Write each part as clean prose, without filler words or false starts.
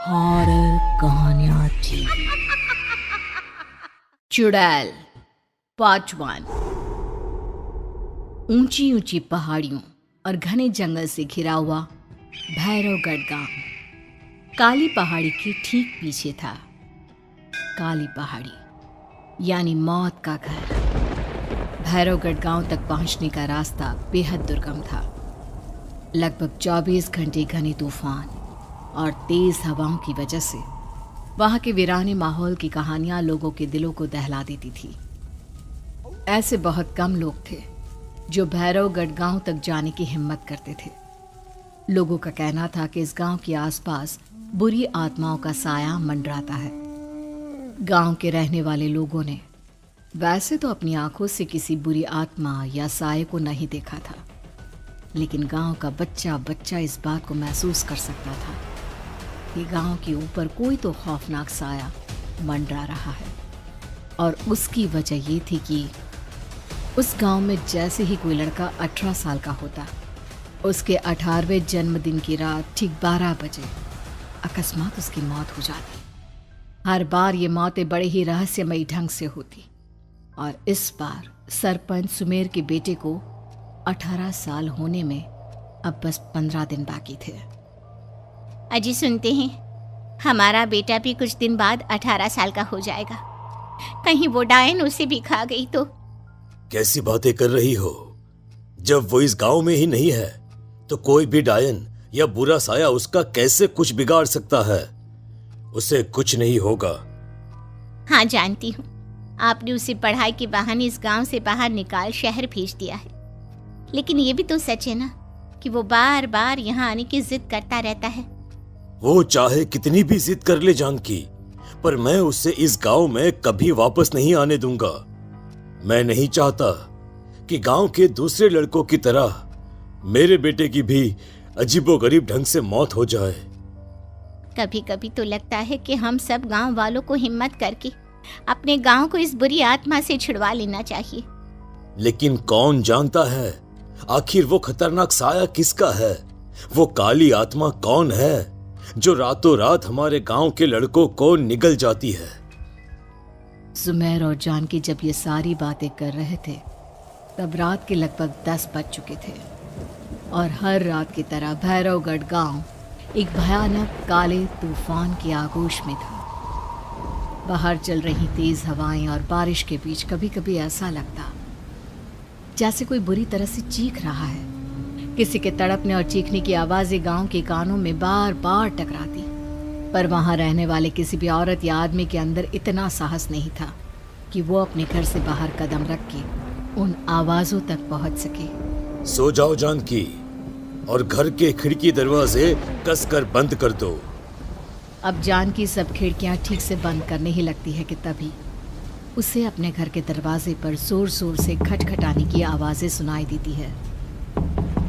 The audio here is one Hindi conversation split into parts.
हॉरर कहानियां थी। चुड़ैल पार्ट 1। ऊंची ऊंची पहाड़ियों और घने जंगल से घिरा हुआ भैरवगढ़ गांव काली पहाड़ी के ठीक पीछे था। काली पहाड़ी यानी मौत का घर। भैरवगढ़ गांव तक पहुंचने का रास्ता बेहद दुर्गम था। लगभग 24 घंटे घने तूफान और तेज हवाओं की वजह से वहां के वीराने माहौल की कहानियां लोगों के दिलों को दहला देती थी। ऐसे बहुत कम लोग थे जो भैरवगढ़ गांव तक जाने की हिम्मत करते थे। लोगों का कहना था कि इस गांव के आसपास बुरी आत्माओं का साया मंडराता है। गांव के रहने वाले लोगों ने वैसे तो अपनी आंखों से किसी बुरी आत्मा या साये को नहीं देखा था, लेकिन गांव का बच्चा बच्चा इस बात को महसूस कर सकता था कि गांव के ऊपर कोई तो खौफनाक साया मंडरा रहा है। और उसकी वजह ये थी कि उस गांव में जैसे ही कोई लड़का 18 साल का होता, उसके 18वें जन्मदिन की रात ठीक 12 बजे अकस्मात उसकी मौत हो जाती। हर बार ये मौतें बड़े ही रहस्यमयी ढंग से होती और इस बार सरपंच सुमेर के बेटे को 18 साल होने में अब बस 15 दिन बाकी थे। अजी सुनते हैं, हमारा बेटा भी कुछ दिन बाद 18 साल का हो जाएगा। कहीं वो डायन उसे भी खा गई तो। कैसी बातें कर रही हो? जब वो इस गांव में ही नहीं है तो कोई भी डायन या बुरा साया उसका कैसे कुछ बिगाड़ सकता है? उसे कुछ नहीं होगा। हाँ जानती हूँ, आपने उसे पढ़ाई के बहाने इस गांव से बाहर निकाल शहर भेज दिया है, लेकिन ये भी तो सच है ना कि वो बार बार यहाँ आने की जिद करता रहता है। वो चाहे कितनी भी जिद कर ले जानकी, पर मैं उसे इस गांव में कभी वापस नहीं आने दूंगा। मैं नहीं चाहता कि गांव के दूसरे लड़कों की तरह मेरे बेटे की भी अजीबोगरीब ढंग से मौत हो जाए। कभी कभी तो लगता है कि हम सब गांव वालों को हिम्मत करके अपने गांव को इस बुरी आत्मा से छुड़वा लेना चाहिए। लेकिन कौन जानता है आखिर वो खतरनाक साया किसका है? वो काली आत्मा कौन है जो रातों रात हमारे गांव के लड़कों को निगल जाती है? सुमेर और जानकी जब ये सारी बातें कर रहे थे तब रात के लगभग 10 बज चुके थे और हर रात की तरह भैरवगढ़ गांव एक भयानक काले तूफान की आगोश में था। बाहर चल रही तेज हवाएं और बारिश के बीच कभी कभी ऐसा लगता जैसे कोई बुरी तरह से चीख रहा है। किसी के तड़पने और चीखने की आवाजें गांव के कानों में बार बार टकराती, पर वहां रहने वाले किसी भी औरत या आदमी के अंदर इतना साहस नहीं था कि वो अपने घर से बाहर कदम रख के उन आवाजों तक पहुंच सके। सो जाओ जानकी और घर के खिड़की दरवाजे कसकर बंद कर दो। अब जानकी सब खिड़कियां ठीक से बंद करने ही लगती है कि तभी उसे अपने घर के दरवाजे पर जोर जोर से खटखटाने की आवाजें सुनाई देती है।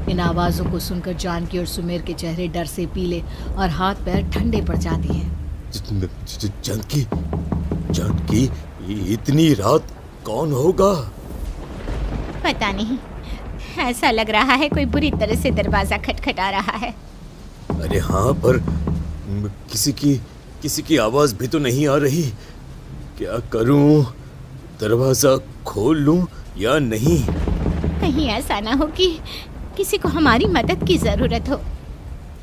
इन आवाजों को सुनकर जानकी और सुमेर के चेहरे डर से पीले और हाथ पैर ठंडे पड़ जाते हैं। जानकी, जानकी, इतनी रात कौन होगा? पता नहीं, ऐसा लग रहा है कोई बुरी तरह से दरवाजा खटखटा रहा है। अरे हाँ, पर किसी की आवाज भी तो नहीं आ रही। क्या करूं? दरवाजा खोल लूं या नहीं? कहीं ऐसा ना हो कि किसी को हमारी मदद की जरूरत हो।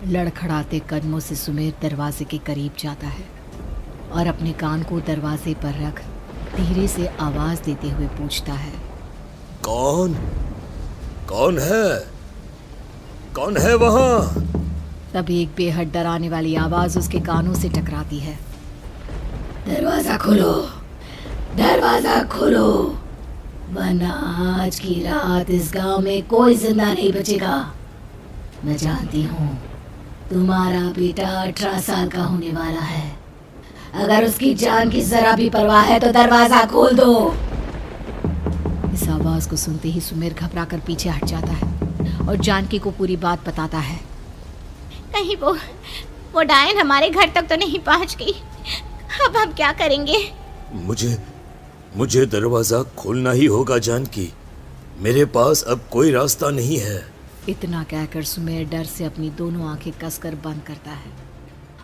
लड़खड़ाते कदमों से सुमेर दरवाजे के करीब जाता है और अपने कान को दरवाजे पर रख धीरे से आवाज देते हुए पूछता है, कौन कौन है? कौन है वहां? तभी एक बेहद डराने वाली आवाज उसके कानों से टकराती है। दरवाजा खोलो, दरवाजा खोलो, वरना आज की रात इस गांव में कोई जिंदा नहीं बचेगा। मैं जानती हूँ तुम्हारा बेटा 18 साल का होने वाला है। अगर उसकी जान की जरा भी परवाह है तो दरवाजा खोल दो। इस आवाज को सुनते ही सुमेर घबरा कर पीछे हट जाता है और जानकी को पूरी बात बताता है। कहीं वो डायन हमारे घर तक तो नहीं पहुंच गई? अब हम क्या करेंगे? मुझे दरवाजा खोलना ही होगा जानकी। मेरे पास अब कोई रास्ता नहीं है। इतना कहकर सुमेर डर से अपनी दोनों आंखें कसकर बंद करता है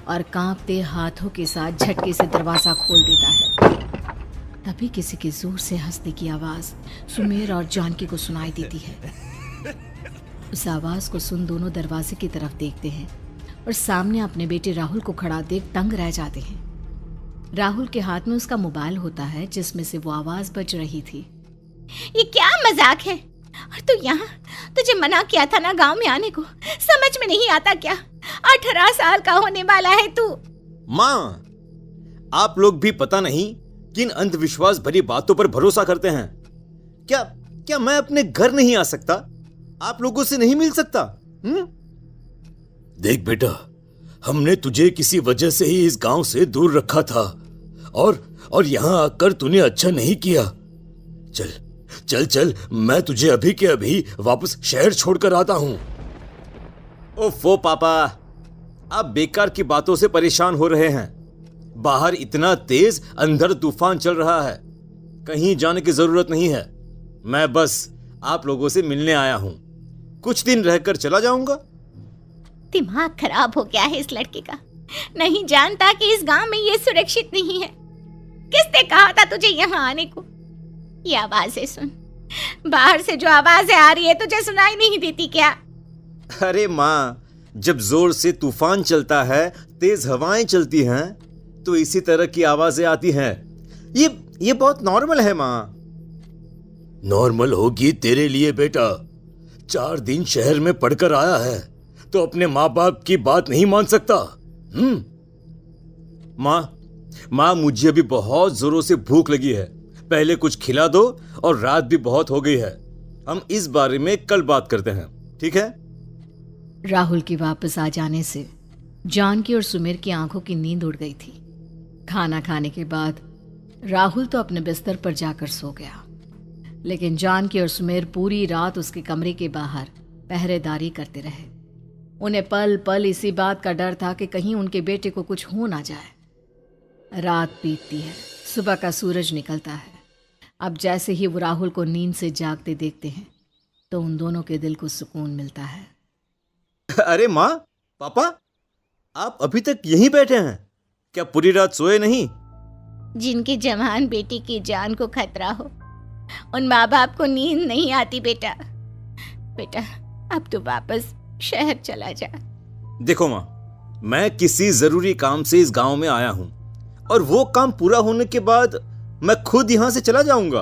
और कांपते हाथों के साथ झटके से दरवाज़ा खोल देता है। तभी किसी के जोर से हंसने की आवाज़ सुमेर और जानकी को सुनाई देती है। उस आवाज़ को सुन दोनों दरवाजे की तरफ देखते हैं और सामने अपने बेटे राहुल को खड़ा देख दंग रह जाते हैं। राहुल के हाथ में उसका मोबाइल होता है जिसमें से वो आवाज़ बज रही थी। ये क्या मजाक है? और तू यहाँ, तुझे मना किया था ना गांव में आने को, समझ में नहीं आता क्या? 18 साल का होने वाला है तू। माँ, आप लोग भी पता नहीं किन अंधविश्वास भरी बातों पर भरोसा करते हैं। क्या क्या मैं अपने घर नहीं आ सकता? आप लोगों से नहीं मिल सकता? देख बेटा, हमने तुझे किसी वजह से ही इस गांव से दूर रखा था और यहां आकर तूने अच्छा नहीं किया। चल चल चल, मैं तुझे अभी के अभी वापस शहर छोड़कर आता हूं। ओफो पापा, आप बेकार की बातों से परेशान हो रहे हैं। बाहर इतना तेज अंधड़ तूफान चल रहा है, कहीं जाने की जरूरत नहीं है। मैं बस आप लोगों से मिलने आया हूं, कुछ दिन रहकर चला जाऊंगा। दिमाग खराब हो गया है इस लड़के का, नहीं जानता कि इस गांव में ये सुरक्षित नहीं है। किसने कहा था तुझे यहाँ आने को? ये आवाजें सुन, बाहर से जो आवाजें आ रही है तुझे सुनाई नहीं देती क्या? अरे माँ, जब जोर से तूफान चलता है, तेज हवाएं चलती हैं, तो इसी तरह की आवाजें आती हैं। ये बहुत नॉर्मल है माँ। नॉर्मल होगी तेरे लिए बेटा। 4 दिन शहर में पढ़कर आया है तो अपने माँ बाप की बात नहीं मान सकता। माँ, मुझे अभी बहुत जोरों से भूख लगी है, पहले कुछ खिला दो, और रात भी बहुत हो गई है। हम इस बारे में कल बात करते हैं, ठीक है? राहुल के वापस आ जाने से जानकी और सुमेर की आंखों की नींद उड़ गई थी। खाना खाने के बाद राहुल तो अपने बिस्तर पर जाकर सो गया, लेकिन जानकी और सुमेर पूरी रात उसके कमरे के बाहर पहरेदारी करते रहे। उन्हें पल पल इसी बात का डर था कि कहीं उनके बेटे को कुछ हो ना जाए। रात बीतती है, सुबह का सूरज निकलता है। अब जैसे ही वो राहुल को नींद से जागते देखते हैं तो उन दोनों के दिल को सुकून मिलता है। अरे माँ, पापा, आप अभी तक यहीं बैठे हैं? क्या पूरी रात सोए नहीं? जिनकी जवान बेटी की जान को खतरा हो, उन माँ बाप को नींद नहीं आती बेटा। बेटा, अब तो वापस शहर चला जा। देखो माँ, मैं किसी जरूरी काम से इस गांव में आया हूं, और वो काम पूरा होने के बाद मैं खुद यहां से चला जाऊंगा।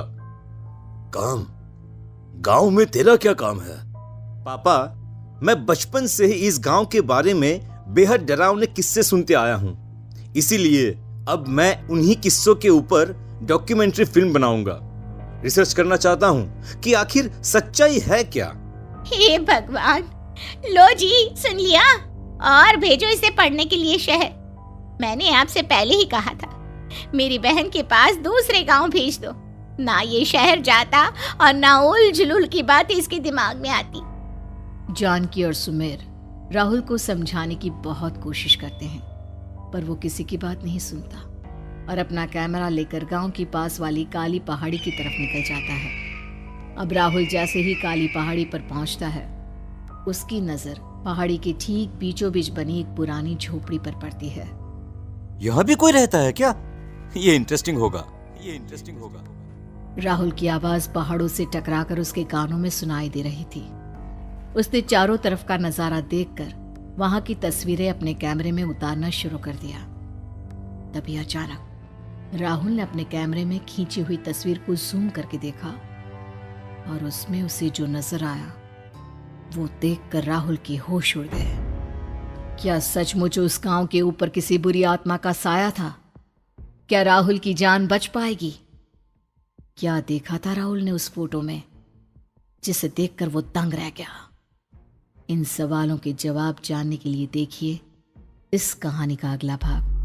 काम? गांव में तेरा क्या काम है? पापा, मैं बचपन से ही इस गांव के बारे में बेहद डरावने किस्से सुनते आया हूं, इसीलिए अब मैं उन्हीं किस्सों के ऊपर डॉक्यूमेंट्री फिल्म बनाऊंगा। रिसर्च करना चाहता हूं कि आखिर सच्चाई है क्या। हे भगवान, लो जी, सुन लिया, और भेजो इसे पढ़ने के लिए शहर। मैंने आपसे पहले ही कहा था, मेरी बहन के पास दूसरे गांव भेज दो। ना ये शहर जाता और ना उल जुलूल की बात इसके दिमाग में आती। जानकी और सुमेर राहुल को समझाने की बहुत कोशिश करते हैं, पर वो किसी की बात नहीं सुनता और अपना कैमरा लेकर गांव की पास वाली काली पहाड़ी की तरफ निकल जाता है। अब राहुल जैसे ही काली पहाड़ी पर पहुंचता है, उसकी नजर पहाड़ी के ठीक बीचों बीच बनी एक पुरानी झोपड़ी पर पड़ती है। यहाँ भी कोई रहता है क्या? ये इंटरेस्टिंग होगा। राहुल की आवाज पहाड़ों से टकराकर उसके कानों में सुनाई दे रही थी। उसने चारों तरफ का नजारा देखकर वहां की तस्वीरें अपने कैमरे में उतारना शुरू कर दिया। तभी अचानक राहुल ने अपने कैमरे में खींची हुई तस्वीर को जूम करके देखा, और उसमें उसे जो नजर आया वो देखकर राहुल की होश उड़ गए। क्या सचमुच उस गांव के ऊपर किसी बुरी आत्मा का साया था? क्या राहुल की जान बच पाएगी? क्या देखा था राहुल ने उस फोटो में जिसे देखकर वो दंग रह गया? इन सवालों के जवाब जानने के लिए देखिए इस कहानी का अगला भाग।